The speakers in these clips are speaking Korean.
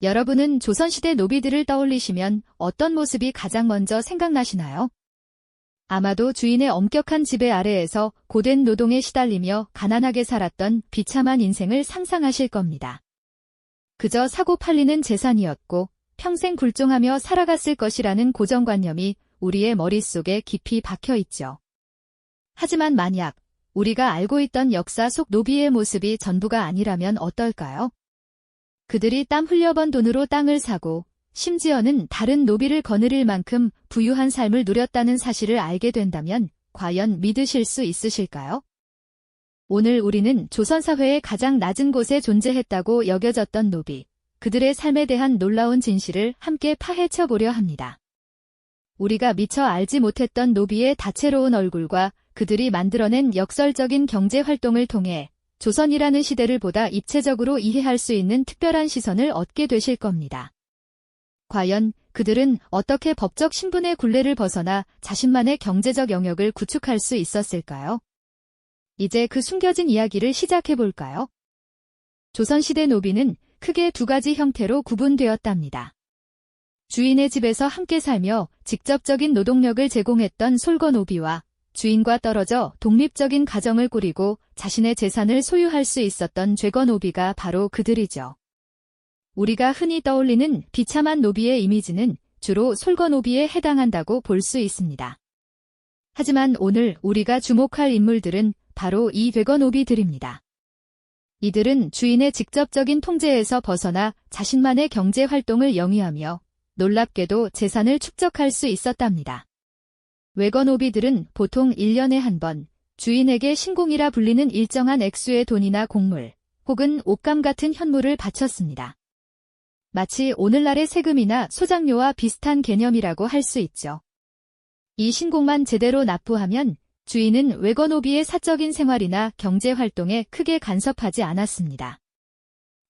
여러분은 조선시대 노비들을 떠올리시면 어떤 모습이 가장 먼저 생각나시나요? 아마도 주인의 엄격한 지배 아래에서 고된 노동에 시달리며 가난하게 살았던 비참한 인생을 상상하실 겁니다. 그저 사고 팔리는 재산이었고 평생 굴종하며 살아갔을 것이라는 고정관념이 우리의 머릿속에 깊이 박혀 있죠. 하지만 만약 우리가 알고 있던 역사 속 노비의 모습이 전부가 아니라면 어떨까요? 그들이 땀 흘려번 돈으로 땅을 사고 심지어는 다른 노비를 거느릴 만큼 부유한 삶을 누렸다는 사실을 알게 된다면 과연 믿으실 수 있으실까요? 오늘 우리는 조선사회의 가장 낮은 곳에 존재했다고 여겨졌던 노비, 그들의 삶에 대한 놀라운 진실을 함께 파헤쳐 보려 합니다. 우리가 미처 알지 못했던 노비의 다채로운 얼굴과 그들이 만들어낸 역설적인 경제활동을 통해 조선이라는 시대를 보다 입체적으로 이해할 수 있는 특별한 시선을 얻게 되실 겁니다. 과연 그들은 어떻게 법적 신분의 굴레를 벗어나 자신만의 경제적 영역을 구축할 수 있었을까요? 이제 그 숨겨진 이야기를 시작해볼까요? 조선시대 노비는 크게 두 가지 형태로 구분되었답니다. 주인의 집에서 함께 살며 직접적인 노동력을 제공했던 솔거노비와 주인과 떨어져 독립적인 가정을 꾸리고 자신의 재산을 소유할 수 있었던 죄거노비가 바로 그들이죠. 우리가 흔히 떠올리는 비참한 노비의 이미지는 주로 솔거노비에 해당한다고 볼 수 있습니다. 하지만 오늘 우리가 주목할 인물들은 바로 이 죄거노비들입니다. 이들은 주인의 직접적인 통제에서 벗어나 자신만의 경제활동을 영위하며 놀랍게도 재산을 축적할 수 있었답니다. 외거노비들은 보통 1년에 한 번 주인에게 신공이라 불리는 일정한 액수의 돈이나 곡물 혹은 옷감 같은 현물을 바쳤습니다. 마치 오늘날의 세금이나 소장료와 비슷한 개념이라고 할 수 있죠. 이 신공만 제대로 납부하면 주인은 외거노비의 사적인 생활이나 경제활동에 크게 간섭하지 않았습니다.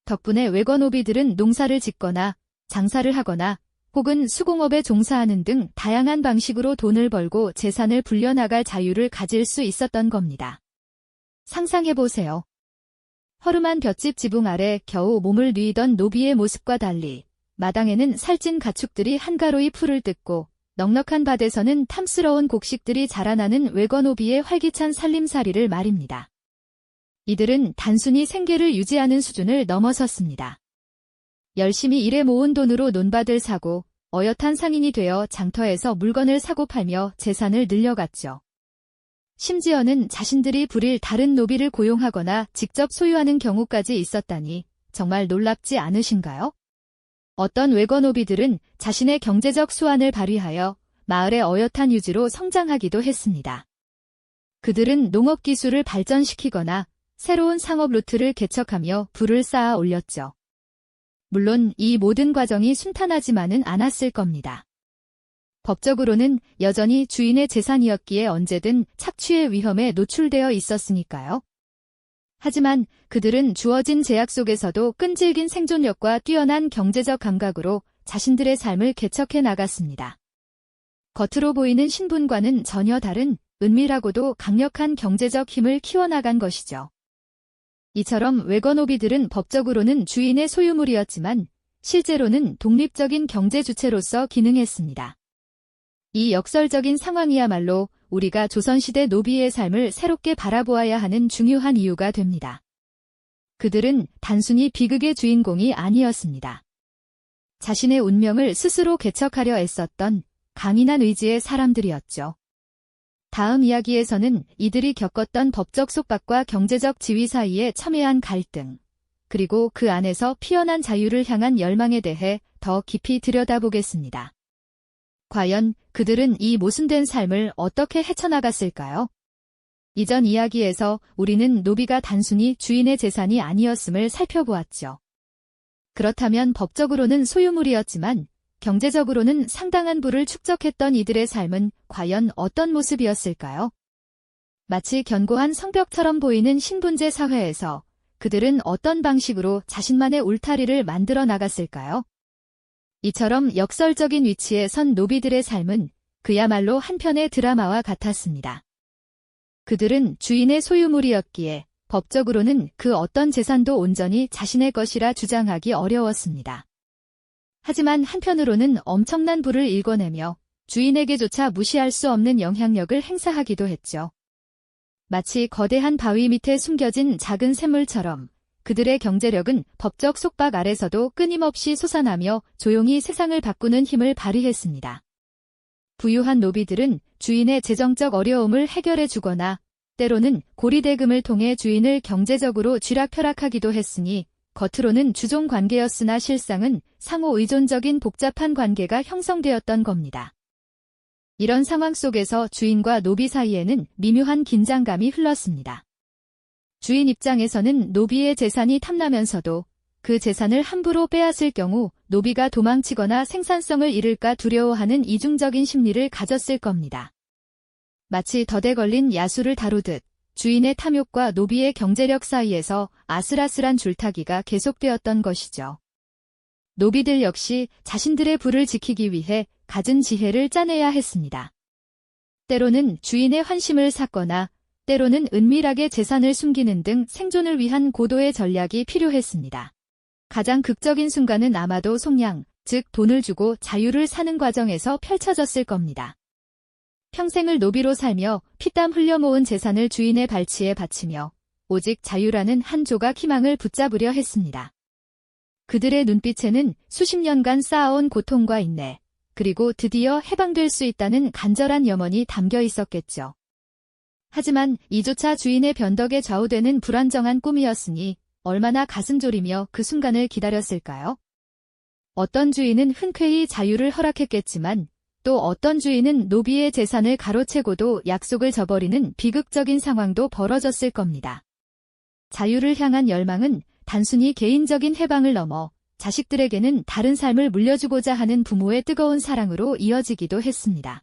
덕분에 외거노비들은 농사를 짓거나 장사를 하거나 혹은 수공업에 종사하는 등 다양한 방식으로 돈을 벌고 재산을 불려나갈 자유를 가질 수 있었던 겁니다. 상상해보세요. 허름한 볏짚 지붕 아래 겨우 몸을 뉘던 노비의 모습과 달리 마당에는 살찐 가축들이 한가로이 풀을 뜯고 넉넉한 밭에서는 탐스러운 곡식들이 자라나는 외거노비의 활기찬 살림살이를 말입니다. 이들은 단순히 생계를 유지하는 수준을 넘어섰습니다. 열심히 일해 모은 돈으로 논밭을 사고 어엿한 상인이 되어 장터에서 물건을 사고 팔며 재산을 늘려갔죠. 심지어는 자신들이 부릴 다른 노비를 고용하거나 직접 소유하는 경우까지 있었다니 정말 놀랍지 않으신가요? 어떤 외거노비들은 자신의 경제적 수완을 발휘하여 마을의 어엿한 유지로 성장하기도 했습니다. 그들은 농업 기술을 발전시키거나 새로운 상업 루트를 개척하며 부를 쌓아 올렸죠. 물론 이 모든 과정이 순탄하지만은 않았을 겁니다. 법적으로는 여전히 주인의 재산이었기에 언제든 착취의 위험에 노출되어 있었으니까요. 하지만 그들은 주어진 제약 속에서도 끈질긴 생존력과 뛰어난 경제적 감각으로 자신들의 삶을 개척해 나갔습니다. 겉으로 보이는 신분과는 전혀 다른 은밀하고도 강력한 경제적 힘을 키워나간 것이죠. 이처럼 외거노비들은 법적으로는 주인의 소유물이었지만 실제로는 독립적인 경제 주체로서 기능했습니다. 이 역설적인 상황이야말로 우리가 조선시대 노비의 삶을 새롭게 바라보아야 하는 중요한 이유가 됩니다. 그들은 단순히 비극의 주인공이 아니었습니다. 자신의 운명을 스스로 개척하려 애썼던 강인한 의지의 사람들이었죠. 다음 이야기에서는 이들이 겪었던 법적 속박과 경제적 지위 사이의 첨예한 갈등, 그리고 그 안에서 피어난 자유를 향한 열망에 대해 더 깊이 들여다보겠습니다. 과연 그들은 이 모순된 삶을 어떻게 헤쳐나갔을까요? 이전 이야기에서 우리는 노비가 단순히 주인의 재산이 아니었음을 살펴보았죠. 그렇다면 법적으로는 소유물이었지만 경제적으로는 상당한 부를 축적했던 이들의 삶은 과연 어떤 모습이었을까요? 마치 견고한 성벽처럼 보이는 신분제 사회에서 그들은 어떤 방식으로 자신만의 울타리를 만들어 나갔을까요? 이처럼 역설적인 위치에 선 노비들의 삶은 그야말로 한편의 드라마와 같았습니다. 그들은 주인의 소유물이었기에 법적으로는 그 어떤 재산도 온전히 자신의 것이라 주장하기 어려웠습니다. 하지만 한편으로는 엄청난 부를 일궈내며 주인에게조차 무시할 수 없는 영향력을 행사하기도 했죠. 마치 거대한 바위 밑에 숨겨진 작은 샘물처럼 그들의 경제력은 법적 속박 아래서도 끊임없이 솟아나며 조용히 세상을 바꾸는 힘을 발휘했습니다. 부유한 노비들은 주인의 재정적 어려움을 해결해 주거나 때로는 고리대금을 통해 주인을 경제적으로 쥐락펴락하기도 했으니 겉으로는 주종 관계였으나 실상은 상호 의존적인 복잡한 관계가 형성되었던 겁니다. 이런 상황 속에서 주인과 노비 사이에는 미묘한 긴장감이 흘렀습니다. 주인 입장에서는 노비의 재산이 탐나면서도 그 재산을 함부로 빼앗을 경우 노비가 도망치거나 생산성을 잃을까 두려워하는 이중적인 심리를 가졌을 겁니다. 마치 덫에 걸린 야수를 다루듯 주인의 탐욕과 노비의 경제력 사이에서 아슬아슬한 줄타기가 계속되었던 것이죠. 노비들 역시 자신들의 부를 지키기 위해 갖은 지혜를 짜내야 했습니다. 때로는 주인의 환심을 샀거나 때로는 은밀하게 재산을 숨기는 등 생존을 위한 고도의 전략이 필요했습니다. 가장 극적인 순간은 아마도 속량, 즉 돈을 주고 자유를 사는 과정에서 펼쳐졌을 겁니다. 평생을 노비로 살며 피땀 흘려 모은 재산을 주인의 발치에 바치며 오직 자유라는 한 조각 희망을 붙잡으려 했습니다. 그들의 눈빛에는 수십 년간 쌓아온 고통과 인내, 그리고 드디어 해방될 수 있다는 간절한 염원이 담겨 있었겠죠. 하지만 이조차 주인의 변덕에 좌우되는 불안정한 꿈이었으니 얼마나 가슴 졸이며 그 순간을 기다렸을까요? 어떤 주인은 흔쾌히 자유를 허락했겠지만 또 어떤 주인은 노비의 재산을 가로채고도 약속을 저버리는 비극적인 상황도 벌어졌을 겁니다. 자유를 향한 열망은 단순히 개인적인 해방을 넘어 자식들에게는 다른 삶을 물려주고자 하는 부모의 뜨거운 사랑으로 이어지기도 했습니다.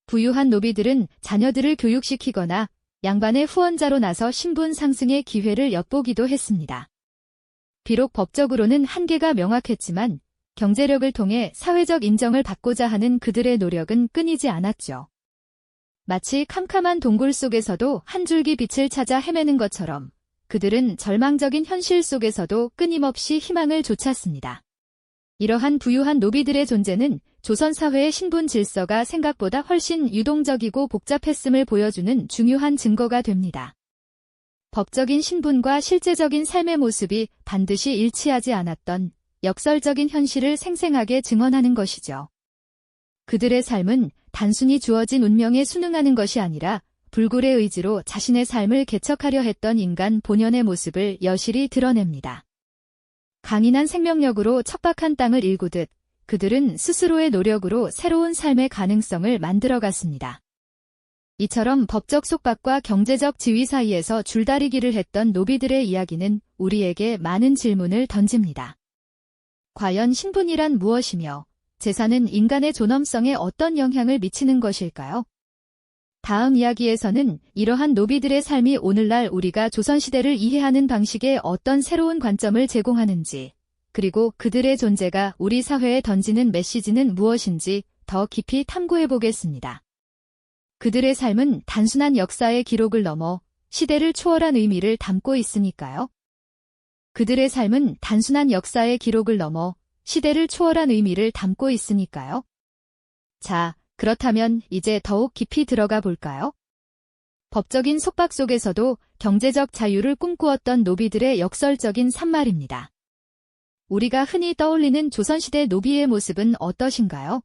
부유한 노비들은 자녀들을 교육시키거나 양반의 후원자로 나서 신분 상승의 기회를 엿보기도 했습니다. 비록 법적으로는 한계가 명확했지만 경제력을 통해 사회적 인정을 받고자 하는 그들의 노력은 끊이지 않았죠. 마치 캄캄한 동굴 속에서도 한 줄기 빛을 찾아 헤매는 것처럼 그들은 절망적인 현실 속에서도 끊임없이 희망을 좇았습니다. 이러한 부유한 노비들의 존재는 조선 사회의 신분 질서가 생각보다 훨씬 유동적이고 복잡했음을 보여주는 중요한 증거가 됩니다. 법적인 신분과 실제적인 삶의 모습이 반드시 일치하지 않았던 역설적인 현실을 생생하게 증언하는 것이죠. 그들의 삶은 단순히 주어진 운명에 순응하는 것이 아니라 불굴의 의지로 자신의 삶을 개척하려 했던 인간 본연의 모습을 여실히 드러냅니다. 강인한 생명력으로 척박한 땅을 일구듯 그들은 스스로의 노력으로 새로운 삶의 가능성을 만들어갔습니다. 이처럼 법적 속박과 경제적 지위 사이에서 줄다리기를 했던 노비들의 이야기는 우리에게 많은 질문을 던집니다. 과연 신분이란 무엇이며 재산은 인간의 존엄성에 어떤 영향을 미치는 것일까요? 다음 이야기에서는 이러한 노비들의 삶이 오늘날 우리가 조선시대를 이해하는 방식에 어떤 새로운 관점을 제공하는지, 그리고 그들의 존재가 우리 사회에 던지는 메시지는 무엇인지 더 깊이 탐구해 보겠습니다. 그들의 삶은 단순한 역사의 기록을 넘어 시대를 초월한 의미를 담고 있으니까요. 그들의 삶은 단순한 역사의 기록을 넘어 시대를 초월한 의미를 담고 있으니까요. 자, 그렇다면 이제 더욱 깊이 들어가 볼까요? 법적인 속박 속에서도 경제적 자유를 꿈꾸었던 노비들의 역설적인 삶말입니다. 우리가 흔히 떠올리는 조선시대 노비의 모습은 어떠신가요?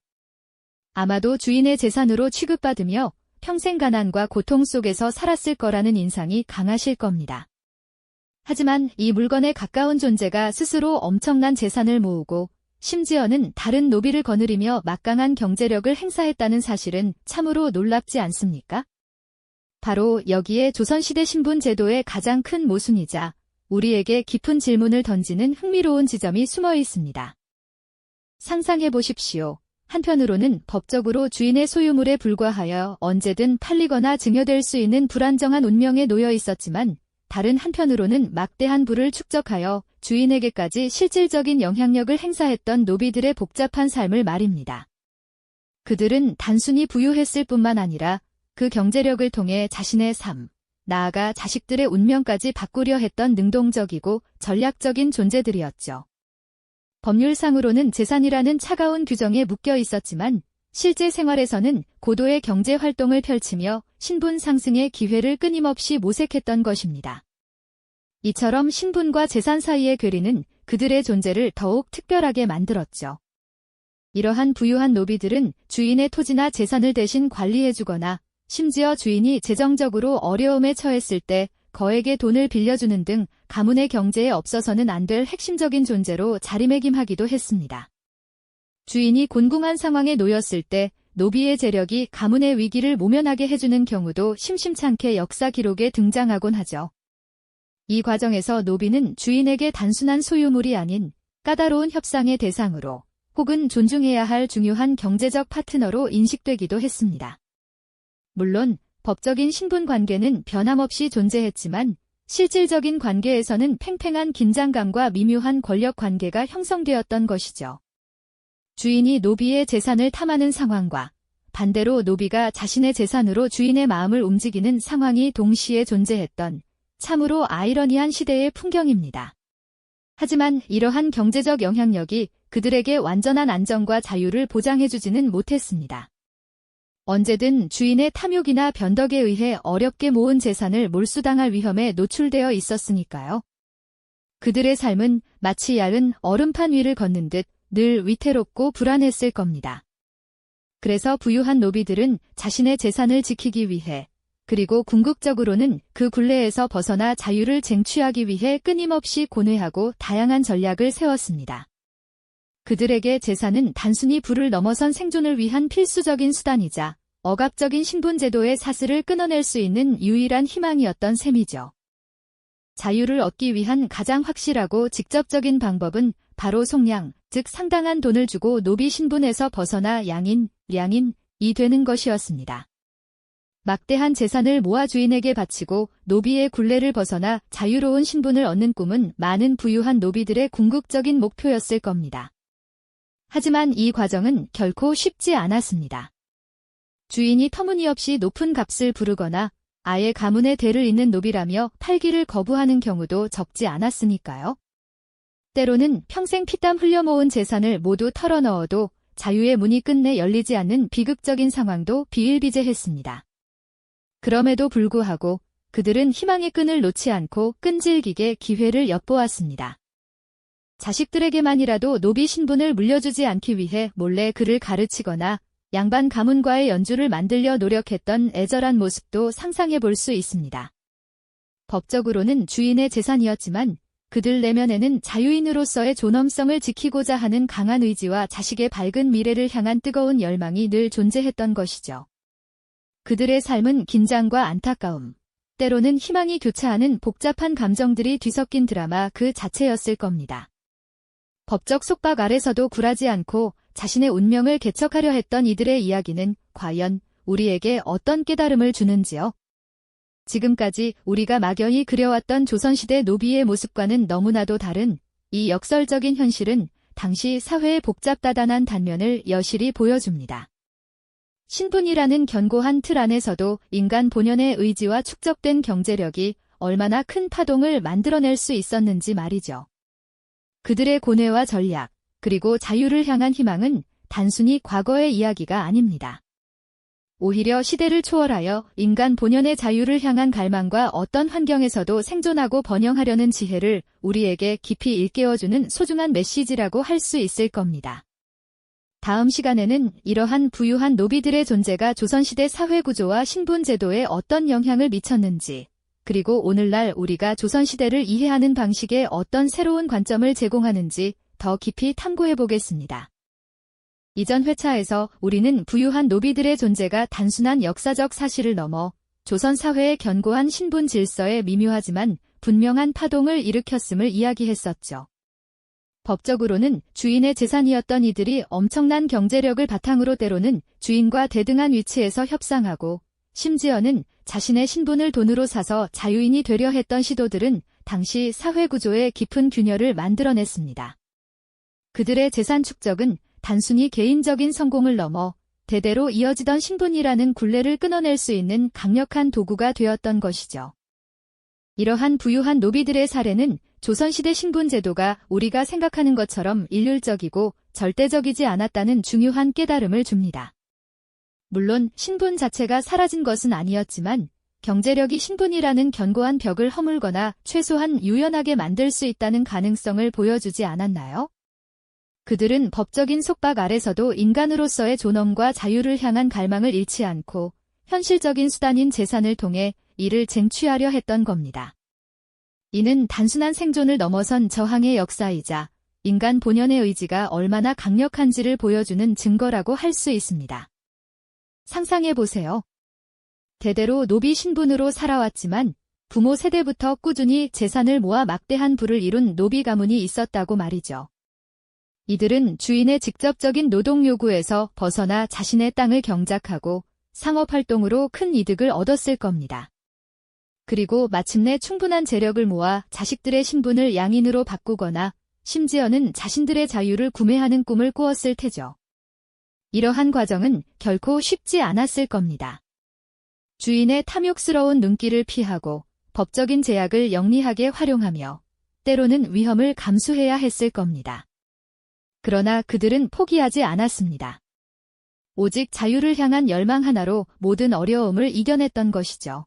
아마도 주인의 재산으로 취급받으며 평생 가난과 고통 속에서 살았을 거라는 인상이 강하실 겁니다. 하지만 이 물건에 가까운 존재가 스스로 엄청난 재산을 모으고 심지어는 다른 노비를 거느리며 막강한 경제력을 행사했다는 사실은 참으로 놀랍지 않습니까? 바로 여기에 조선시대 신분 제도의 가장 큰 모순이자 우리에게 깊은 질문을 던지는 흥미로운 지점이 숨어 있습니다. 상상해 보십시오. 한편으로는 법적으로 주인의 소유물에 불과하여 언제든 팔리거나 증여될 수 있는 불안정한 운명에 놓여 있었지만 다른 한편으로는 막대한 부를 축적하여 주인에게까지 실질적인 영향력을 행사했던 노비들의 복잡한 삶을 말입니다. 그들은 단순히 부유했을 뿐만 아니라 그 경제력을 통해 자신의 삶, 나아가 자식들의 운명까지 바꾸려 했던 능동적이고 전략적인 존재들이었죠. 법률상으로는 재산이라는 차가운 규정에 묶여 있었지만 실제 생활에서는 고도의 경제 활동을 펼치며 신분 상승의 기회를 끊임없이 모색했던 것입니다. 이처럼 신분과 재산 사이의 괴리는 그들의 존재를 더욱 특별하게 만들었죠. 이러한 부유한 노비들은 주인의 토지나 재산을 대신 관리해주거나 심지어 주인이 재정적으로 어려움에 처했을 때 거액의 돈을 빌려주는 등 가문의 경제에 없어서는 안 될 핵심적인 존재로 자리매김하기도 했습니다. 주인이 곤궁한 상황에 놓였을 때 노비의 재력이 가문의 위기를 모면하게 해주는 경우도 심심찮게 역사 기록에 등장하곤 하죠. 이 과정에서 노비는 주인에게 단순한 소유물이 아닌 까다로운 협상의 대상으로 혹은 존중해야 할 중요한 경제적 파트너로 인식되기도 했습니다. 물론 법적인 신분 관계는 변함없이 존재했지만 실질적인 관계에서는 팽팽한 긴장감과 미묘한 권력 관계가 형성되었던 것이죠. 주인이 노비의 재산을 탐하는 상황과 반대로 노비가 자신의 재산으로 주인의 마음을 움직이는 상황이 동시에 존재했던 참으로 아이러니한 시대의 풍경입니다. 하지만 이러한 경제적 영향력이 그들에게 완전한 안정과 자유를 보장해주지는 못했습니다. 언제든 주인의 탐욕이나 변덕에 의해 어렵게 모은 재산을 몰수당할 위험에 노출되어 있었으니까요. 그들의 삶은 마치 얇은 얼음판 위를 걷는 듯 늘 위태롭고 불안했을 겁니다. 그래서 부유한 노비들은 자신의 재산을 지키기 위해 그리고 궁극적으로는 그 굴레에서 벗어나 자유를 쟁취하기 위해 끊임없이 고뇌하고 다양한 전략을 세웠습니다. 그들에게 재산은 단순히 부를 넘어선 생존을 위한 필수적인 수단이자 억압적인 신분제도의 사슬을 끊어낼 수 있는 유일한 희망이었던 셈이죠. 자유를 얻기 위한 가장 확실하고 직접적인 방법은 바로 속량, 즉 상당한 돈을 주고 노비 신분에서 벗어나 양인, 량인이 되는 것이었습니다. 막대한 재산을 모아 주인에게 바치고 노비의 굴레를 벗어나 자유로운 신분을 얻는 꿈은 많은 부유한 노비들의 궁극적인 목표였을 겁니다. 하지만 이 과정은 결코 쉽지 않았습니다. 주인이 터무니없이 높은 값을 부르거나 아예 가문의 대를 잇는 노비라며 팔기를 거부하는 경우도 적지 않았으니까요. 때로는 평생 피땀 흘려 모은 재산을 모두 털어넣어도 자유의 문이 끝내 열리지 않는 비극적인 상황도 비일비재했습니다. 그럼에도 불구하고 그들은 희망의 끈을 놓지 않고 끈질기게 기회를 엿보았습니다. 자식들에게만이라도 노비 신분을 물려주지 않기 위해 몰래 그를 가르치거나 양반 가문과의 연주를 만들려 노력했던 애절한 모습도 상상해 볼 수 있습니다. 법적으로는 주인의 재산이었지만 그들 내면에는 자유인으로서의 존엄성을 지키고자 하는 강한 의지와 자식의 밝은 미래를 향한 뜨거운 열망이 늘 존재했던 것이죠. 그들의 삶은 긴장과 안타까움, 때로는 희망이 교차하는 복잡한 감정들이 뒤섞인 드라마 그 자체였을 겁니다. 법적 속박 아래서도 굴하지 않고 자신의 운명을 개척하려 했던 이들의 이야기는 과연 우리에게 어떤 깨달음을 주는지요? 지금까지 우리가 막연히 그려왔던 조선시대 노비의 모습과는 너무나도 다른 이 역설적인 현실은 당시 사회의 복잡다단한 단면을 여실히 보여줍니다. 신분이라는 견고한 틀 안에서도 인간 본연의 의지와 축적된 경제력이 얼마나 큰 파동을 만들어낼 수 있었는지 말이죠. 그들의 고뇌와 전략, 그리고 자유를 향한 희망은 단순히 과거의 이야기가 아닙니다. 오히려 시대를 초월하여 인간 본연의 자유를 향한 갈망과 어떤 환경에서도 생존하고 번영하려는 지혜를 우리에게 깊이 일깨워주는 소중한 메시지라고 할 수 있을 겁니다. 다음 시간에는 이러한 부유한 노비들의 존재가 조선시대 사회구조와 신분제도에 어떤 영향을 미쳤는지, 그리고 오늘날 우리가 조선시대를 이해하는 방식에 어떤 새로운 관점을 제공하는지 더 깊이 탐구해 보겠습니다. 이전 회차에서 우리는 부유한 노비들의 존재가 단순한 역사적 사실을 넘어 조선 사회의 견고한 신분 질서에 미묘하지만 분명한 파동을 일으켰음을 이야기했었죠. 법적으로는 주인의 재산이었던 이들이 엄청난 경제력을 바탕으로 때로는 주인과 대등한 위치에서 협상하고 심지어는 자신의 신분을 돈으로 사서 자유인이 되려 했던 시도들은 당시 사회구조에 깊은 균열을 만들어냈습니다. 그들의 재산 축적은 단순히 개인적인 성공을 넘어 대대로 이어지던 신분이라는 굴레를 끊어낼 수 있는 강력한 도구가 되었던 것이죠. 이러한 부유한 노비들의 사례는 조선시대 신분제도가 우리가 생각하는 것처럼 일률적이고 절대적이지 않았다는 중요한 깨달음을 줍니다. 물론 신분 자체가 사라진 것은 아니었지만 경제력이 신분이라는 견고한 벽을 허물거나 최소한 유연하게 만들 수 있다는 가능성을 보여주지 않았나요? 그들은 법적인 속박 아래서도 인간으로서의 존엄과 자유를 향한 갈망을 잃지 않고 현실적인 수단인 재산을 통해 이를 쟁취하려 했던 겁니다. 이는 단순한 생존을 넘어선 저항의 역사이자 인간 본연의 의지가 얼마나 강력한지를 보여주는 증거라고 할 수 있습니다. 상상해보세요. 대대로 노비 신분으로 살아왔지만 부모 세대부터 꾸준히 재산을 모아 막대한 부를 이룬 노비 가문이 있었다고 말이죠. 이들은 주인의 직접적인 노동 요구에서 벗어나 자신의 땅을 경작하고 상업활동으로 큰 이득을 얻었을 겁니다. 그리고 마침내 충분한 재력을 모아 자식들의 신분을 양인으로 바꾸거나 심지어는 자신들의 자유를 구매하는 꿈을 꾸었을 테죠. 이러한 과정은 결코 쉽지 않았을 겁니다. 주인의 탐욕스러운 눈길을 피하고 법적인 제약을 영리하게 활용하며 때로는 위험을 감수해야 했을 겁니다. 그러나 그들은 포기하지 않았습니다. 오직 자유를 향한 열망 하나로 모든 어려움을 이겨냈던 것이죠.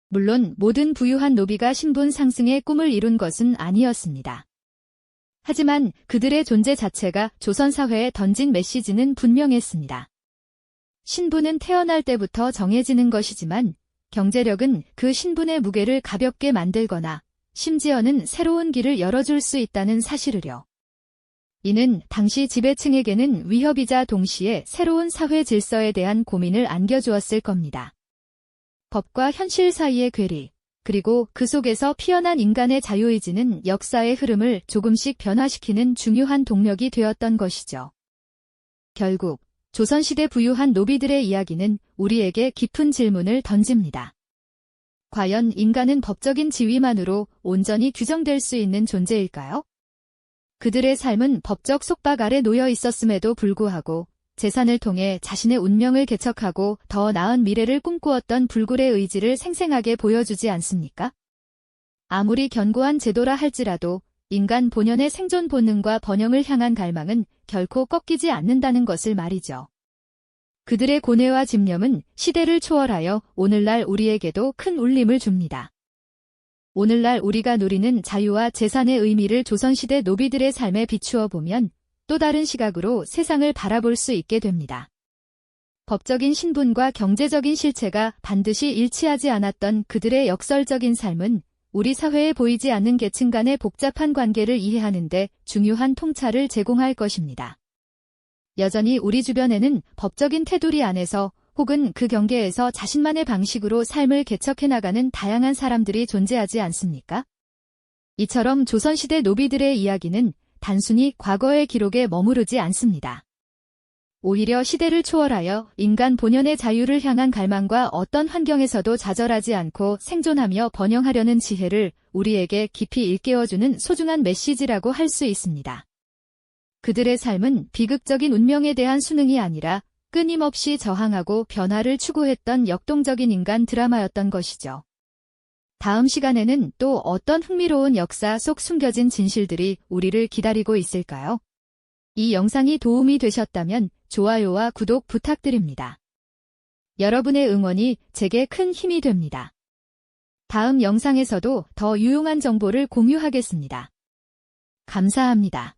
물론 모든 부유한 노비가 신분 상승의 꿈을 이룬 것은 아니었습니다. 하지만 그들의 존재 자체가 조선 사회에 던진 메시지는 분명했습니다. 신분은 태어날 때부터 정해지는 것이지만 경제력은 그 신분의 무게를 가볍게 만들거나 심지어는 새로운 길을 열어줄 수 있다는 사실을요. 이는 당시 지배층에게는 위협이자 동시에 새로운 사회 질서에 대한 고민을 안겨주었을 겁니다. 법과 현실 사이의 괴리, 그리고 그 속에서 피어난 인간의 자유의지는 역사의 흐름을 조금씩 변화시키는 중요한 동력이 되었던 것이죠. 결국 조선시대 부유한 노비들의 이야기는 우리에게 깊은 질문을 던집니다. 과연 인간은 법적인 지위만으로 온전히 규정될 수 있는 존재일까요? 그들의 삶은 법적 속박 아래 놓여 있었음에도 불구하고 재산을 통해 자신의 운명을 개척하고 더 나은 미래를 꿈꾸었던 불굴의 의지를 생생하게 보여주지 않습니까? 아무리 견고한 제도라 할지라도 인간 본연의 생존 본능과 번영을 향한 갈망은 결코 꺾이지 않는다는 것을 말이죠. 그들의 고뇌와 집념은 시대를 초월하여 오늘날 우리에게도 큰 울림을 줍니다. 오늘날 우리가 누리는 자유와 재산의 의미를 조선시대 노비들의 삶에 비추어 보면 또 다른 시각으로 세상을 바라볼 수 있게 됩니다. 법적인 신분과 경제적인 실체가 반드시 일치하지 않았던 그들의 역설적인 삶은 우리 사회에 보이지 않는 계층 간의 복잡한 관계를 이해하는 데 중요한 통찰을 제공할 것입니다. 여전히 우리 주변에는 법적인 테두리 안에서 혹은 그 경계에서 자신만의 방식으로 삶을 개척해 나가는 다양한 사람들이 존재하지 않습니까? 이처럼 조선시대 노비들의 이야기는 단순히 과거의 기록에 머무르지 않습니다. 오히려 시대를 초월하여 인간 본연의 자유를 향한 갈망과 어떤 환경에서도 좌절하지 않고 생존하며 번영하려는 지혜를 우리에게 깊이 일깨워주는 소중한 메시지라고 할 수 있습니다. 그들의 삶은 비극적인 운명에 대한 수능이 아니라 끊임없이 저항하고 변화를 추구했던 역동적인 인간 드라마였던 것이죠. 다음 시간에는 또 어떤 흥미로운 역사 속 숨겨진 진실들이 우리를 기다리고 있을까요? 이 영상이 도움이 되셨다면 좋아요와 구독 부탁드립니다. 여러분의 응원이 제게 큰 힘이 됩니다. 다음 영상에서도 더 유용한 정보를 공유하겠습니다. 감사합니다.